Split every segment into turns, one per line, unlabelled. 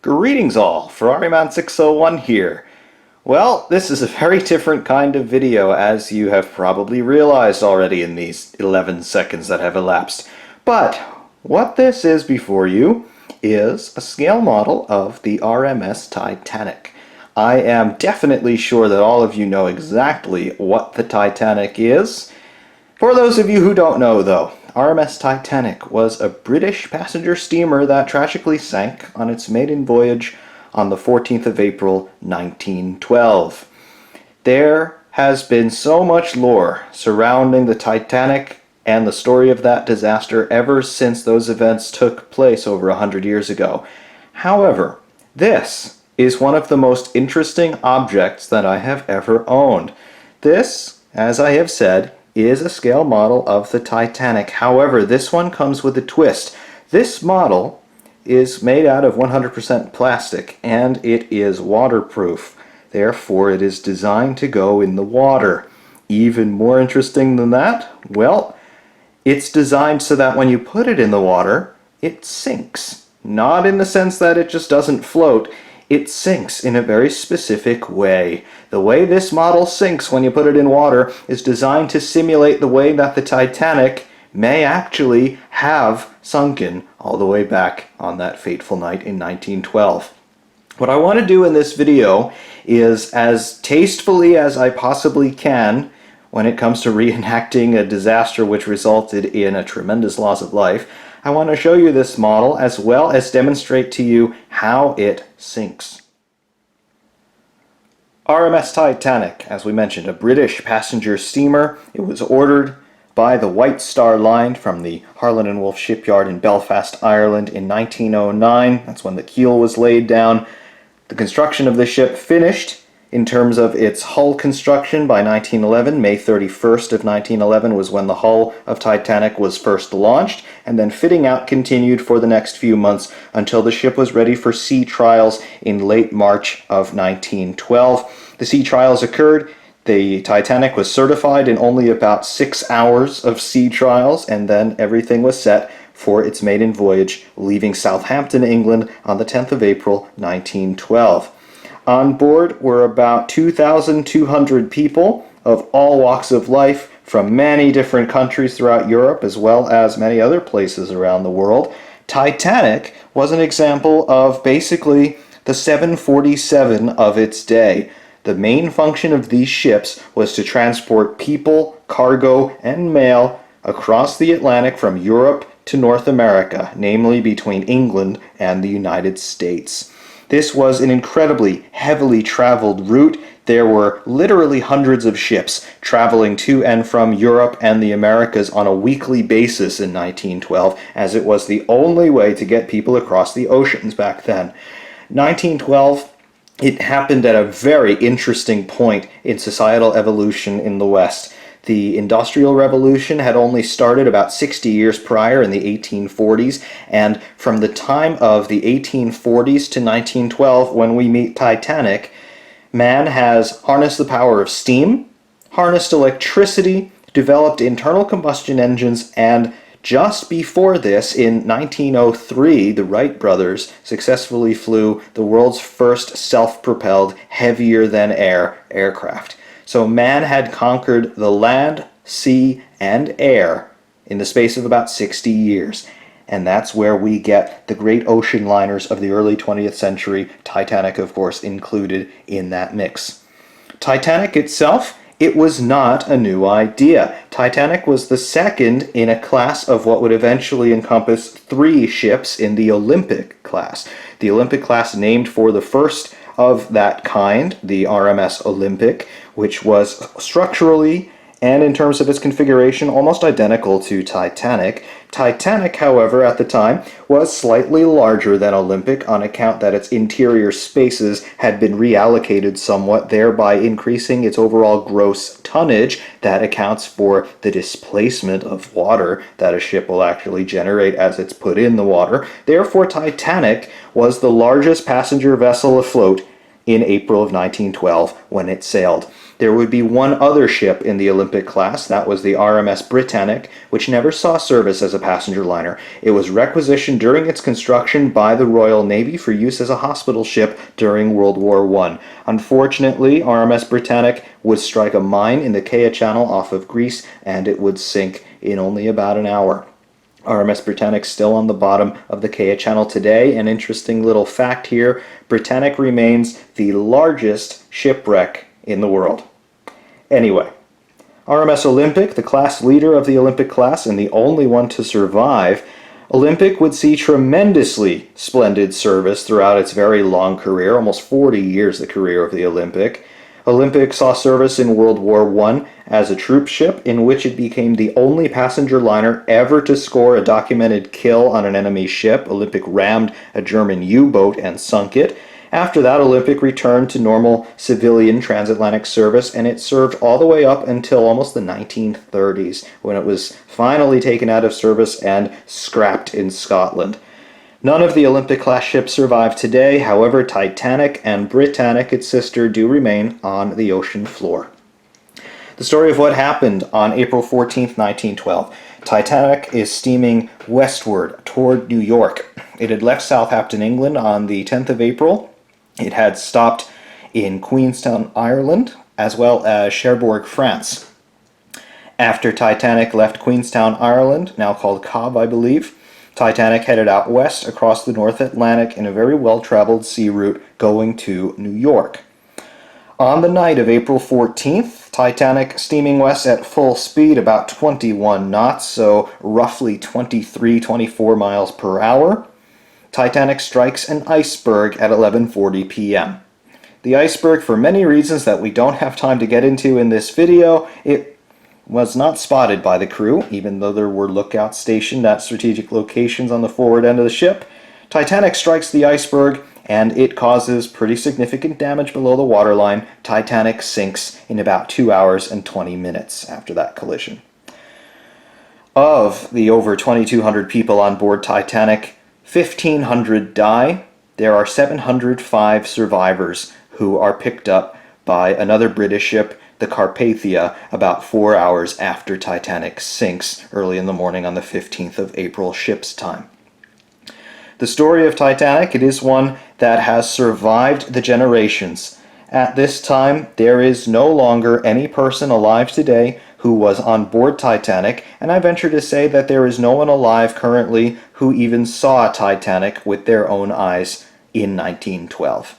Greetings all, Ferrari 601 here. Well, this is a very different kind of video, as you have probably realized already in these 11 seconds that have elapsed. But what this is before you is a scale model of the R.M.S. Titanic. I am definitely sure that all of you know exactly what the Titanic is. For those of you who don't know, though, R.M.S. Titanic was a British passenger steamer that tragically sank on its maiden voyage on the 14th of April, 1912. There has been so much lore surrounding the Titanic and the story of that disaster ever since those events took place over 100 years ago. However, this is one of the most interesting objects that I have ever owned. This, as I have said, is a scale model of the Titanic. However, this one comes with a twist. This model is made out of 100% plastic and it is waterproof. Therefore, it is designed to go in the water. Even more interesting than that, well, it's designed so that when you put it in the water, it sinks. Not in the sense that it just doesn't float. It sinks in a very specific way. The way this model sinks when you put it in water is designed to simulate the way that the Titanic may actually have sunken all the way back on that fateful night in 1912. What I want to do in this video is, as tastefully as I possibly can when it comes to reenacting a disaster which resulted in a tremendous loss of life, I want to show you this model as well as demonstrate to you how it sinks. R.M.S. Titanic, as we mentioned, a British passenger steamer. It was ordered by the White Star Line from the Harland and Wolff shipyard in Belfast, Ireland in 1909. That's when the keel was laid down. The construction of the ship finished in terms of its hull construction by 1911. May 31st of 1911 was when the hull of Titanic was first launched, and then fitting out continued for the next few months until the ship was ready for sea trials in late March of 1912. The sea trials occurred. The Titanic was certified in only about 6 hours of sea trials, and then everything was set for its maiden voyage, leaving Southampton, England on the 10th of April, 1912. On board were about 2,200 people of all walks of life from many different countries throughout Europe as well as many other places around the world. Titanic was an example of basically the 747 of its day. The main function of these ships was to transport people, cargo, and mail across the Atlantic from Europe to North America, namely between England and the United States. This was an incredibly heavily traveled route. There were literally hundreds of ships traveling to and from Europe and the Americas on a weekly basis in 1912, as it was the only way to get people across the oceans back then. 1912, it happened at a very interesting point in societal evolution in the West. The Industrial Revolution had only started about 60 years prior in the 1840s, and from the time of the 1840s to 1912, when we meet Titanic, man has harnessed the power of steam, harnessed electricity, developed internal combustion engines, and just before this, in 1903, the Wright brothers successfully flew the world's first self-propelled, heavier-than-air aircraft. So man had conquered the land, sea, and air in the space of about 60 years. And that's where we get the great ocean liners of the early 20th century, Titanic, of course, included in that mix. Titanic itself, it was not a new idea. Titanic was the second in a class of what would eventually encompass 3 ships in the Olympic class. The Olympic class named for the first of that kind, the R.M.S. Olympic, which was structurally and in terms of its configuration almost identical to Titanic. Titanic, however, at the time was slightly larger than Olympic on account that its interior spaces had been reallocated somewhat, thereby increasing its overall gross tonnage. That accounts for the displacement of water that a ship will actually generate as it's put in the water. Therefore, Titanic was the largest passenger vessel afloat in April of 1912 when it sailed. There would be one other ship in the Olympic class, that was the R.M.S. Britannic, which never saw service as a passenger liner. It was requisitioned during its construction by the Royal Navy for use as a hospital ship during World War I. Unfortunately, R.M.S. Britannic would strike a mine in the Kea Channel off of Greece, and it would sink in only about an hour. R.M.S. Britannic still on the bottom of the Kea Channel today. An interesting little fact here, Britannic remains the largest shipwreck in the world. Anyway, RMS Olympic, the class leader of the Olympic class and the only one to survive, Olympic would see tremendously splendid service throughout its very long career, almost 40 years the career of the Olympic. Olympic saw service in World War I as a troop ship, in which it became the only passenger liner ever to score a documented kill on an enemy ship. Olympic rammed a German U-boat and sunk it. After that, Olympic returned to normal civilian transatlantic service, and it served all the way up until almost the 1930s, when it was finally taken out of service and scrapped in Scotland. None of the Olympic-class ships survive today. However, Titanic and Britannic, its sister, do remain on the ocean floor. The story of what happened on April 14, 1912. Titanic is steaming westward toward New York. It had left Southampton, England on the 10th of April. It had stopped in Queenstown, Ireland, as well as Cherbourg, France. After Titanic left Queenstown, Ireland, now called Cobb, I believe, Titanic headed out west across the North Atlantic in a very well-traveled sea route going to New York. On the night of April 14th, Titanic steaming west at full speed, about 21 knots, so roughly 23-24 miles per hour, Titanic strikes an iceberg at 11:40 p.m. The iceberg, for many reasons that we don't have time to get into in this video, it was not spotted by the crew, even though there were lookouts stationed at strategic locations on the forward end of the ship. Titanic strikes the iceberg, and it causes pretty significant damage below the waterline. Titanic sinks in about 2 hours and 20 minutes after that collision. Of the over 2,200 people on board Titanic, 1,500 die. There are 705 survivors who are picked up by another British ship, the Carpathia, about 4 hours after Titanic sinks early in the morning on the 15th of April ship's time. The story of Titanic, it is one that has survived the generations. At this time, there is no longer any person alive today who was on board Titanic, and I venture to say that there is no one alive currently who even saw Titanic with their own eyes in 1912.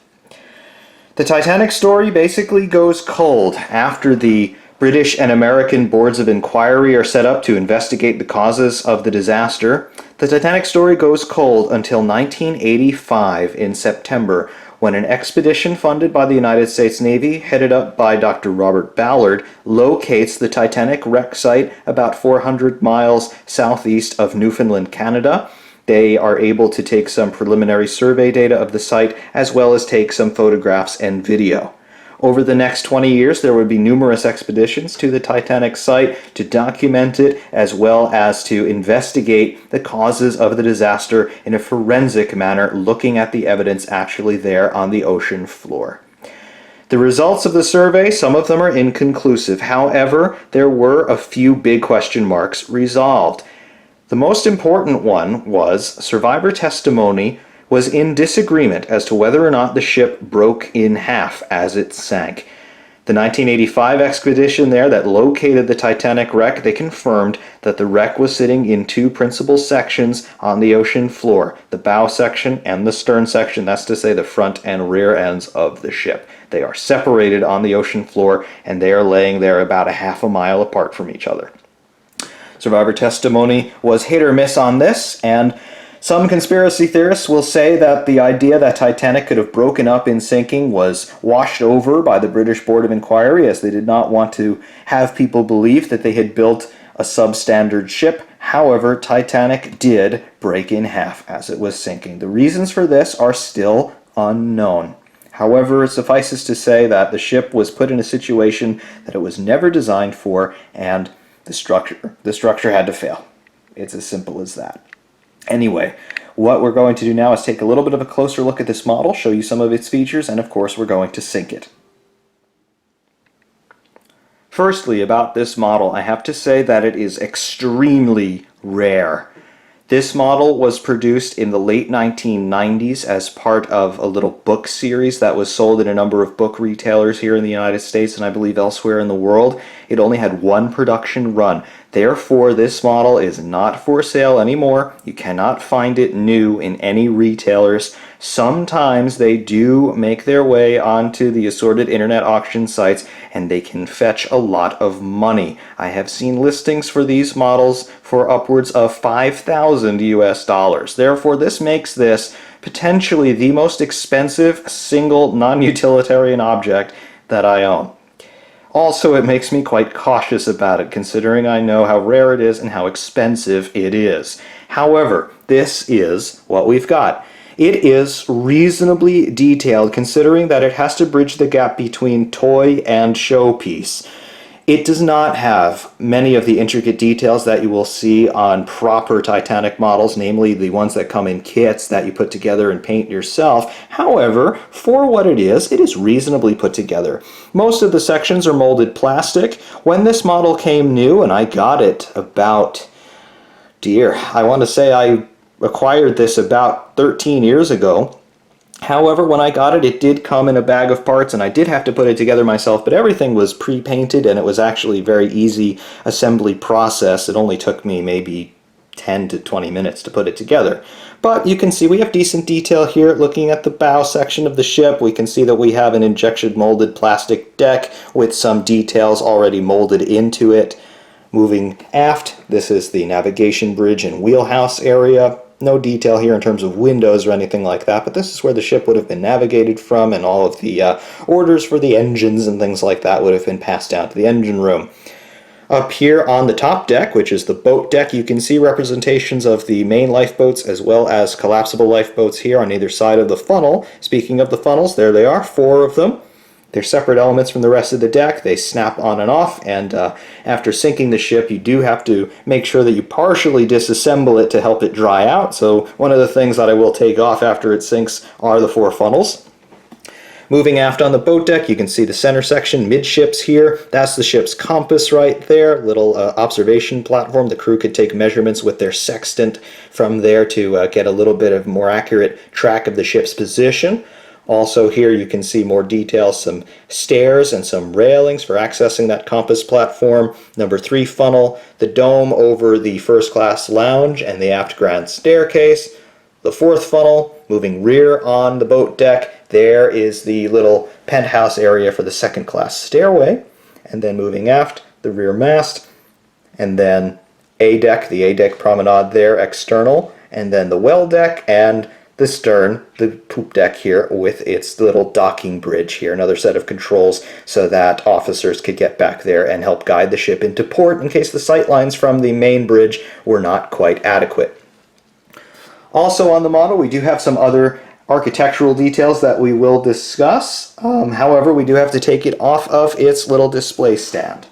The Titanic story basically goes cold after the British and American boards of inquiry are set up to investigate the causes of the disaster. The Titanic story goes cold until 1985 in September, when an expedition funded by the United States Navy, headed up by Dr. Robert Ballard, locates the Titanic wreck site about 400 miles southeast of Newfoundland, Canada. They are able to take some preliminary survey data of the site, as well as take some photographs and video. Over the next 20 years, there would be numerous expeditions to the Titanic site to document it, as well as to investigate the causes of the disaster in a forensic manner, looking at the evidence actually there on the ocean floor. The results of the survey, some of them are inconclusive. However, there were a few big question marks resolved. The most important one was survivor testimony was in disagreement as to whether or not the ship broke in half as it sank. The 1985 expedition there that located the Titanic wreck, they confirmed that the wreck was sitting in two principal sections on the ocean floor, the bow section and the stern section, that's to say the front and rear ends of the ship. They are separated on the ocean floor, and they are laying there about a half a mile apart from each other. Survivor testimony was hit or miss on this, and some conspiracy theorists will say that the idea that Titanic could have broken up in sinking was washed over by the British Board of Inquiry, as they did not want to have people believe that they had built a substandard ship. However, Titanic did break in half as it was sinking. The reasons for this are still unknown. However, it suffices to say that the ship was put in a situation that it was never designed for, and the structure had to fail. It's as simple as that. Anyway, What we're going to do now is take a little bit of a closer look at this model, show you some of its features, and of course we're going to sink it. Firstly, about this model, I have to say that it is extremely rare. This model was produced in the late 1990s as part of a little book series that was sold in a number of book retailers here in the United States and I believe elsewhere in the world. It only had one production run. Therefore, this model is not for sale anymore. You cannot find it new in any retailers. Sometimes they do make their way onto the assorted internet auction sites and they can fetch a lot of money. I have seen listings for these models for upwards of 5,000 US dollars. Therefore, this makes this potentially the most expensive single non-utilitarian object that I own. Also, it makes me quite cautious about it, considering I know how rare it is and how expensive it is. However, this is what we've got. It is reasonably detailed, considering that it has to bridge the gap between toy and showpiece. It does not have many of the intricate details that you will see on proper Titanic models, namely the ones that come in kits that you put together and paint yourself. However, for what it is reasonably put together. Most of the sections are molded plastic. When this model came new, and I got it about, I want to say I acquired this about 13 years ago. However, when I got it, it did come in a bag of parts, and I did have to put it together myself, but everything was pre-painted, and it was actually a very easy assembly process. It only took me maybe 10 to 20 minutes to put it together. But you can see we have decent detail here. Looking at the bow section of the ship, we can see that we have an injection molded plastic deck with some details already molded into it. Moving aft, this is the navigation bridge and wheelhouse area. No detail here in terms of windows or anything like that, but this is where the ship would have been navigated from, and all of the orders for the engines and things like that would have been passed down to the engine room. Up here on the top deck, which is the boat deck, you can see representations of the main lifeboats as well as collapsible lifeboats here on either side of the funnel. Speaking of the funnels, there they are, 4 of them. They're separate elements from the rest of the deck. They snap on and off, and after sinking the ship, you do have to make sure that you partially disassemble it to help it dry out. So one of the things that I will take off after it sinks are the 4 funnels. Moving aft on the boat deck, you can see the center section midships here. That's the ship's compass right there, little observation platform. The crew could take measurements with their sextant from there to get a little bit of more accurate track of the ship's position. Also here you can see more details, some stairs and some railings for accessing that compass platform. Number 3 funnel, the dome over the first class lounge and the aft grand staircase. The 4th funnel, moving rear on the boat deck, there is the little penthouse area for the second class stairway. And then moving aft, the rear mast, and then A deck, the A deck promenade there, external, and then the well deck and the stern, the poop deck here with its little docking bridge here, another set of controls so that officers could get back there and help guide the ship into port in case the sight lines from the main bridge were not quite adequate. Also on the model, we do have some other architectural details that we will discuss. However, we do have to take it off of its little display stand.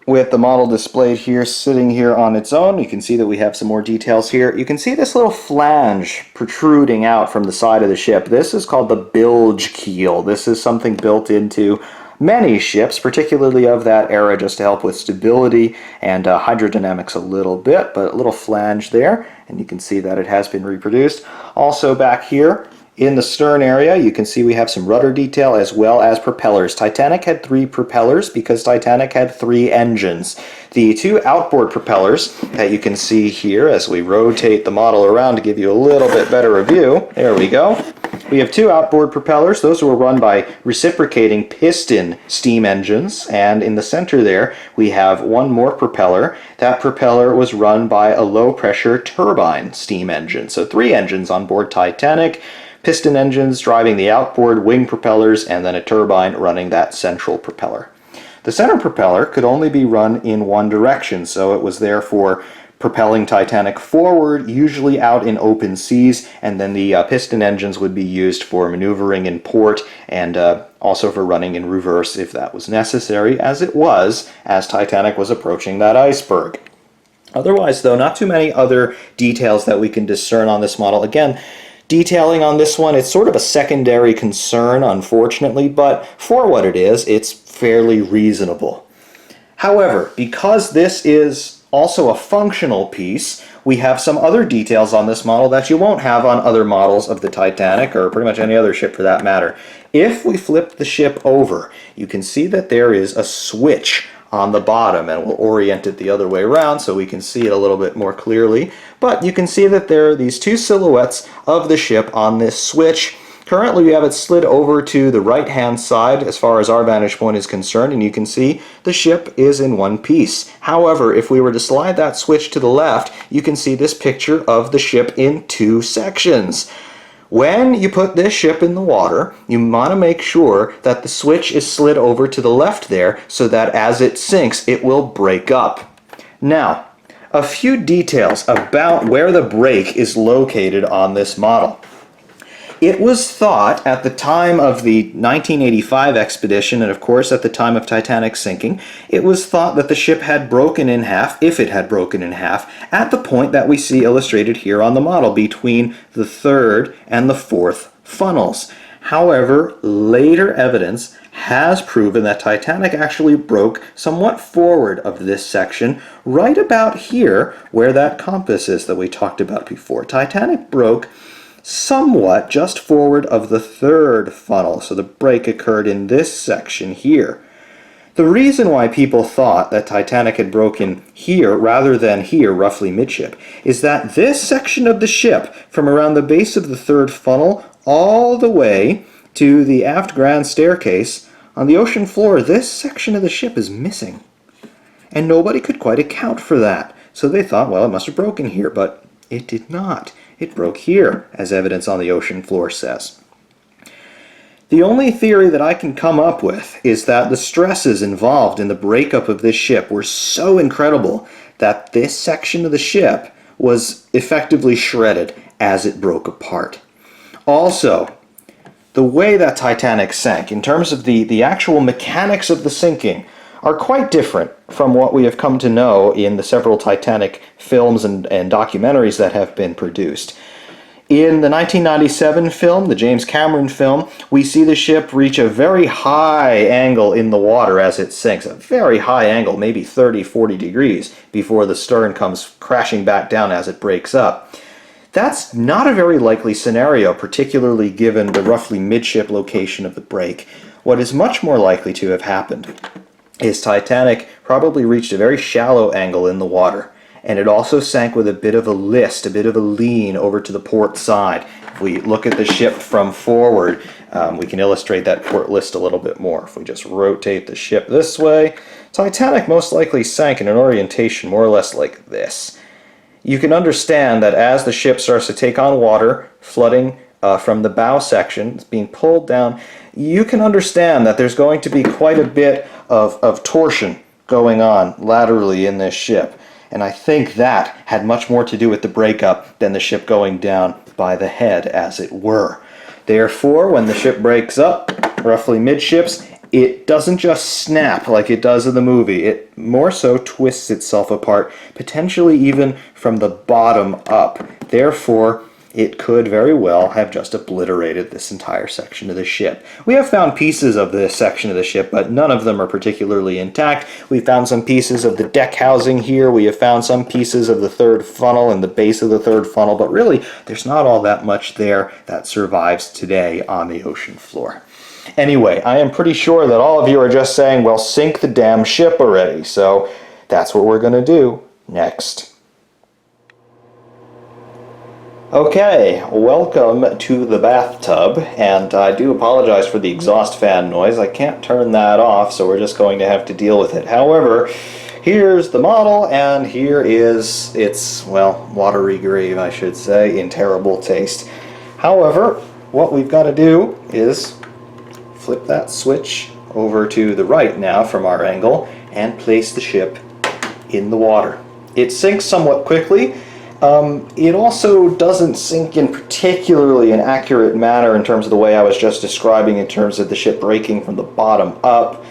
With the model displayed here, sitting here on its own, you can see that we have some more details here. You can see this little flange protruding out from the side of the ship. This is called the Bilge Keel. This is something built into many ships, particularly of that era, just to help with stability and hydrodynamics a little bit, but a little flange there, and you can see that it has been reproduced. Also back here, in the stern area, you can see we have some rudder detail as well as propellers. Titanic had 3 propellers because Titanic had 3 engines. The 2 outboard propellers that you can see here as we rotate the model around to give you a little bit better a view. There we go. We have 2 outboard propellers. Those were run by reciprocating piston steam engines, and in the center there we have 1 more propeller. That propeller was run by a low-pressure turbine steam engine. So 3 engines on board Titanic. Piston engines driving the outboard wing propellers, and then a turbine running that central propeller. The center propeller could only be run in one direction, so it was therefore propelling Titanic forward, usually out in open seas, and then the piston engines would be used for maneuvering in port and also for running in reverse if that was necessary, as it was as Titanic was approaching that iceberg. Otherwise, though, not too many other details that we can discern on this model. Again, detailing on this one, it's sort of a secondary concern, unfortunately, but for what it is, it's fairly reasonable. However, because this is also a functional piece, we have some other details on this model that you won't have on other models of the Titanic, or pretty much any other ship for that matter. If we flip the ship over, you can see that there is a switch on the bottom, and we'll orient it the other way around so we can see it a little bit more clearly. But you can see that there are these two silhouettes of the ship on this switch. Currently we have it slid over to the right hand side as far as our vantage point is concerned, and you can see the ship is in one piece. However, if we were to slide that switch to the left, you can see this picture of the ship in two sections. When you put this ship in the water, you want to make sure that the switch is slid over to the left there so that as it sinks, it will break up. Now, a few details about where the brake is located on this model. It was thought at the time of the 1985 expedition, and of course at the time of Titanic's sinking, it was thought that the ship had broken in half, if it had broken in half, at the point that we see illustrated here on the model, between the third and the fourth funnels. However, later evidence has proven that Titanic actually broke somewhat forward of this section, right about here where that compass is that we talked about before. Titanic broke somewhat just forward of the third funnel, so the break occurred in this section here. The reason why people thought that Titanic had broken here rather than here, roughly midship, is that this section of the ship, from around the base of the third funnel all the way to the aft grand staircase on the ocean floor, this section of the ship is missing. And nobody could quite account for that. So they thought, well, it must have broken here, but it did not. It broke here, as evidence on the ocean floor says. The only theory that I can come up with is that the stresses involved in the breakup of this ship were so incredible that this section of the ship was effectively shredded as it broke apart. Also, the way that Titanic sank, in terms of the actual mechanics of the sinking, are quite different from what we have come to know in the several Titanic films and documentaries that have been produced. In the 1997 film, the James Cameron film, we see the ship reach a very high angle in the water as it sinks. A very high angle, maybe 30, 40 degrees, before the stern comes crashing back down as it breaks up. That's not a very likely scenario, particularly given the roughly midship location of the break. What is much more likely to have happened is Titanic probably reached a very shallow angle in the water, and it also sank with a bit of a list, a bit of a lean over to the port side. If we look at the ship from forward, we can illustrate that port list a little bit more. If we just rotate the ship this way, Titanic most likely sank in an orientation more or less like this. You can understand that as the ship starts to take on water, flooding from the bow section, it's being pulled down, you can understand that there's going to be quite a bit of torsion going on laterally in this ship. And I think that had much more to do with the breakup than the ship going down by the head, as it were. Therefore, when the ship breaks up, roughly midships, it doesn't just snap like it does in the movie. It more so twists itself apart, potentially even from the bottom up. Therefore, it could very well have just obliterated this entire section of the ship. We have found pieces of this section of the ship, but none of them are particularly intact. We found some pieces of the deck housing here. We have found some pieces of the third funnel and the base of the third funnel, but really, there's not all that much there that survives today on the ocean floor. Anyway, I am pretty sure that all of you are just saying, well, sink the damn ship already. So that's what we're going to do next. Okay, welcome to the bathtub, and I do apologize for the exhaust fan noise. I can't turn that off, so we're just going to have to deal with it. However, here's the model, and here is its, well, watery grave, I should say, in terrible taste. However, what we've got to do is flip that switch over to the right now from our angle and place the ship in the water. It sinks somewhat quickly. It also doesn't sink in particularly an accurate manner in terms of the way I was just describing in terms of the ship breaking from the bottom up.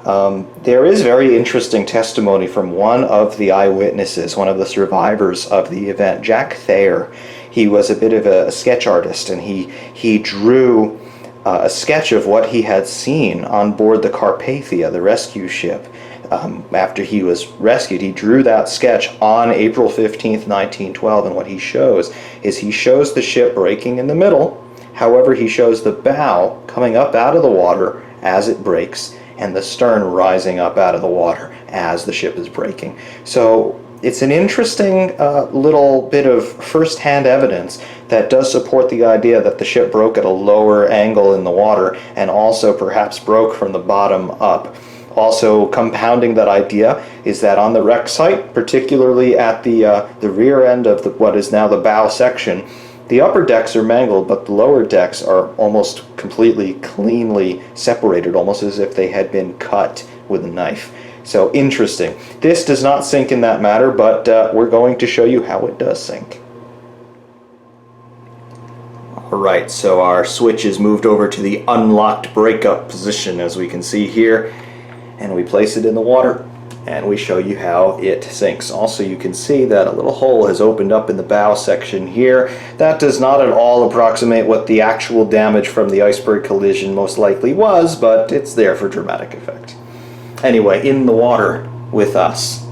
There is very interesting testimony from one of the eyewitnesses, one of the survivors of the event, Jack Thayer. He was a bit of a sketch artist, and he drew a sketch of what he had seen on board the Carpathia, the rescue ship. After he was rescued, he drew that sketch on April 15th, 1912, and what he shows is he shows the ship breaking in the middle. However, he shows the bow coming up out of the water as it breaks, and the stern rising up out of the water as the ship is breaking. So it's an interesting little bit of first-hand evidence that does support the idea that the ship broke at a lower angle in the water, and also perhaps broke from the bottom up. Also compounding that idea is that on the wreck site, particularly at the rear end of what is now the bow section, the upper decks are mangled, but the lower decks are almost completely cleanly separated, almost as if they had been cut with a knife. So interesting. This does not sink in that matter, but we're going to show you how it does sink. Alright, so our switch is moved over to the unlocked breakup position, as we can see here. And we place it in the water, and we show you how it sinks. Also, you can see that a little hole has opened up in the bow section here. That does not at all approximate what the actual damage from the iceberg collision most likely was, but it's there for dramatic effect. Anyway, in the water with us.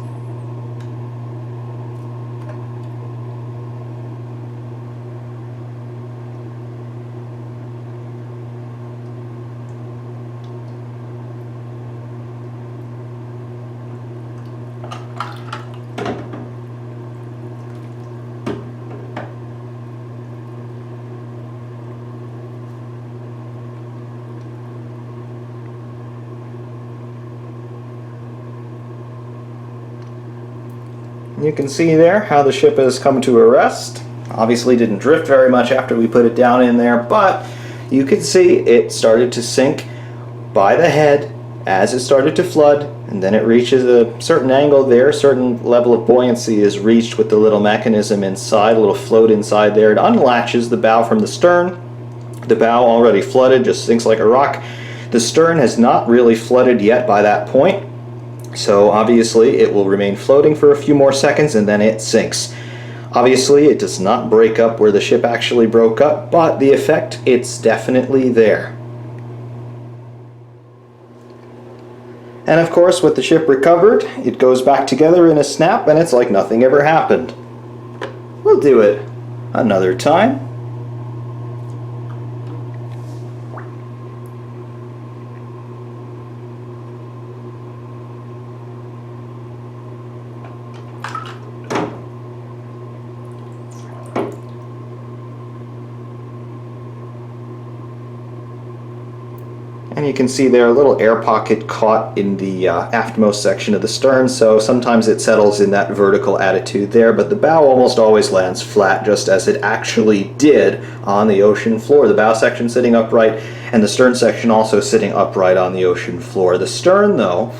You can see there how the ship has come to a rest. Obviously didn't drift very much after we put it down in there, but you can see it started to sink by the head as it started to flood, and then it reaches a certain angle there, a certain level of buoyancy is reached with the little mechanism inside, a little float inside there. It unlatches the bow from the stern. The bow already flooded, just sinks like a rock. The stern has not really flooded yet by that point. So obviously it will remain floating for a few more seconds and then it sinks. Obviously it does not break up where the ship actually broke up, but the effect, it's definitely there. And of course, with the ship recovered, it goes back together in a snap and it's like nothing ever happened. We'll do it another time. And you can see there a little air pocket caught in the aftmost section of the stern, so sometimes it settles in that vertical attitude there, but the bow almost always lands flat, just as it actually did on the ocean floor. The bow section sitting upright, and the stern section also sitting upright on the ocean floor. The stern, though,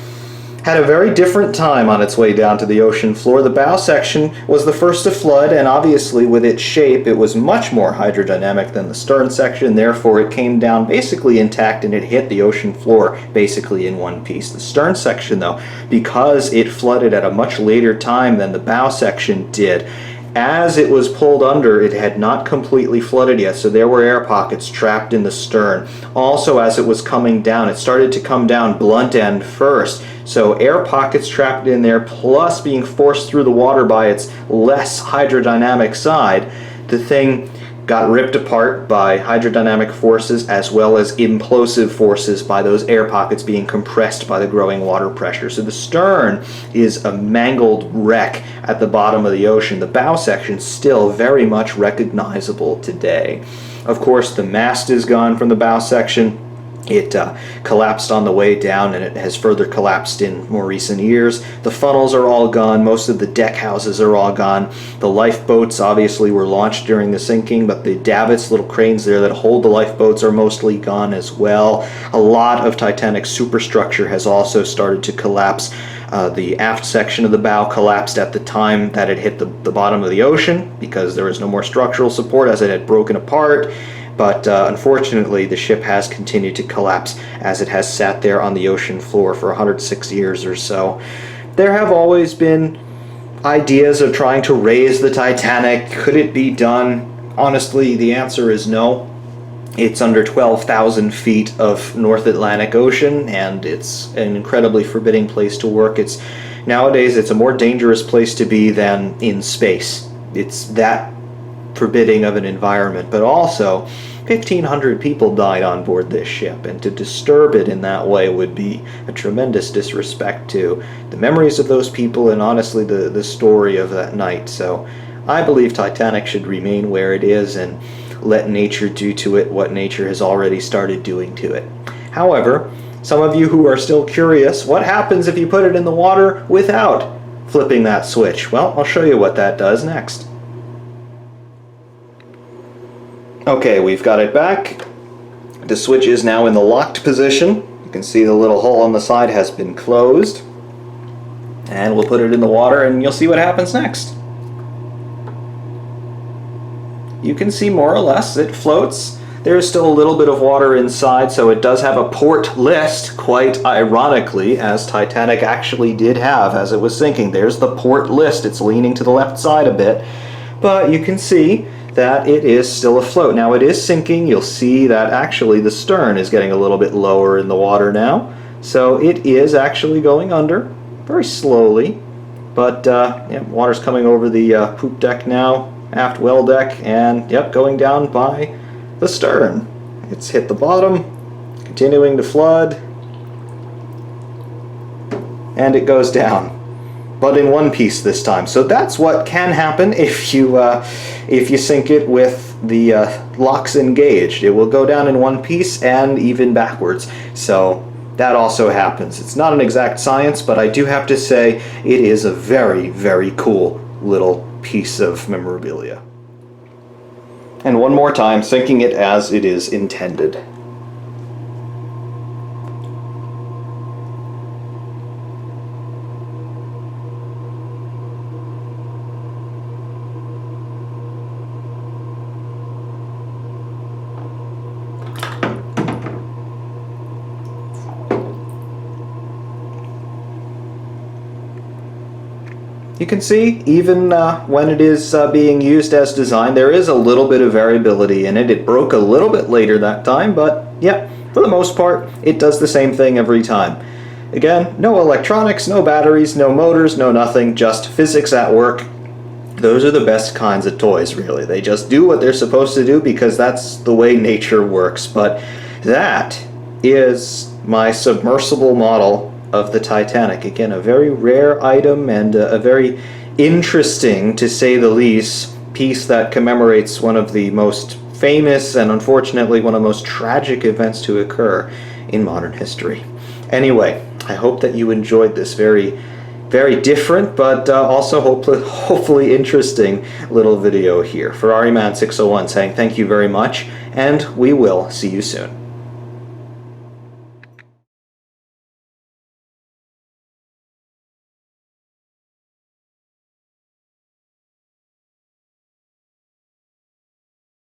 had a very different time on its way down to the ocean floor. The bow section was the first to flood, and obviously with its shape it was much more hydrodynamic than the stern section, therefore it came down basically intact and it hit the ocean floor basically in one piece. The stern section, though, because it flooded at a much later time than the bow section did, as it was pulled under, it had not completely flooded yet, so there were air pockets trapped in the stern. Also, as it was coming down, it started to come down blunt end first, so air pockets trapped in there, plus being forced through the water by its less hydrodynamic side, the thing got ripped apart by hydrodynamic forces as well as implosive forces by those air pockets being compressed by the growing water pressure. So the stern is a mangled wreck at the bottom of the ocean. The bow section still very much recognizable today. Of course, the mast is gone from the bow section. It collapsed on the way down, and it has further collapsed in more recent years. The funnels are all gone. Most of the deck houses are all gone. The lifeboats obviously were launched during the sinking, but the davits, little cranes there that hold the lifeboats, are mostly gone as well. A lot of Titanic's superstructure has also started to collapse. The aft section of the bow collapsed at the time that it hit the bottom of the ocean because there was no more structural support as it had broken apart. but unfortunately the ship has continued to collapse as it has sat there on the ocean floor for 106 years or so. There have always been ideas of trying to raise the Titanic. Could it be done? Honestly, the answer is no. It's under 12,000 feet of North Atlantic Ocean, and it's an incredibly forbidding place to work. Nowadays, it's a more dangerous place to be than in space. It's that forbidding of an environment, but also 1,500 people died on board this ship, and to disturb it in that way would be a tremendous disrespect to the memories of those people and honestly the story of that night. So I believe Titanic should remain where it is and let nature do to it what nature has already started doing to it. However, some of you who are still curious, what happens if you put it in the water without flipping that switch? Well, I'll show you what that does next. Okay, we've got it back. The switch is now in the locked position. You can see the little hole on the side has been closed. And we'll put it in the water and you'll see what happens next. You can see more or less it floats. There's still a little bit of water inside, so it does have a port list, quite ironically, as Titanic actually did have as it was sinking. There's the port list. It's leaning to the left side a bit, but you can see that it is still afloat. Now it is sinking. You'll see that actually the stern is getting a little bit lower in the water now, so it is actually going under very slowly, but yeah, water's coming over the poop deck now, aft well deck, and yep, going down by the stern. It's hit the bottom, continuing to flood, and it goes down, but in one piece this time. So that's what can happen if you sink it with the locks engaged. It will go down in one piece and even backwards. So that also happens. It's not an exact science, but I do have to say it is a very, very cool little piece of memorabilia. And one more time, sinking it as it is intended. You can see, even when it is being used as designed, there is a little bit of variability in it. It broke a little bit later that time, but yeah, for the most part, it does the same thing every time. Again, no electronics, no batteries, no motors, no nothing, just physics at work. Those are the best kinds of toys, really. They just do what they're supposed to do because that's the way nature works. But that is my submersible model of the Titanic. Again, a very rare item and a very interesting, to say the least, piece that commemorates one of the most famous and unfortunately one of the most tragic events to occur in modern history. Anyway, I hope that you enjoyed this very, very different but also hopefully interesting little video here. For RMs 601 saying thank you very much, and we will see you soon.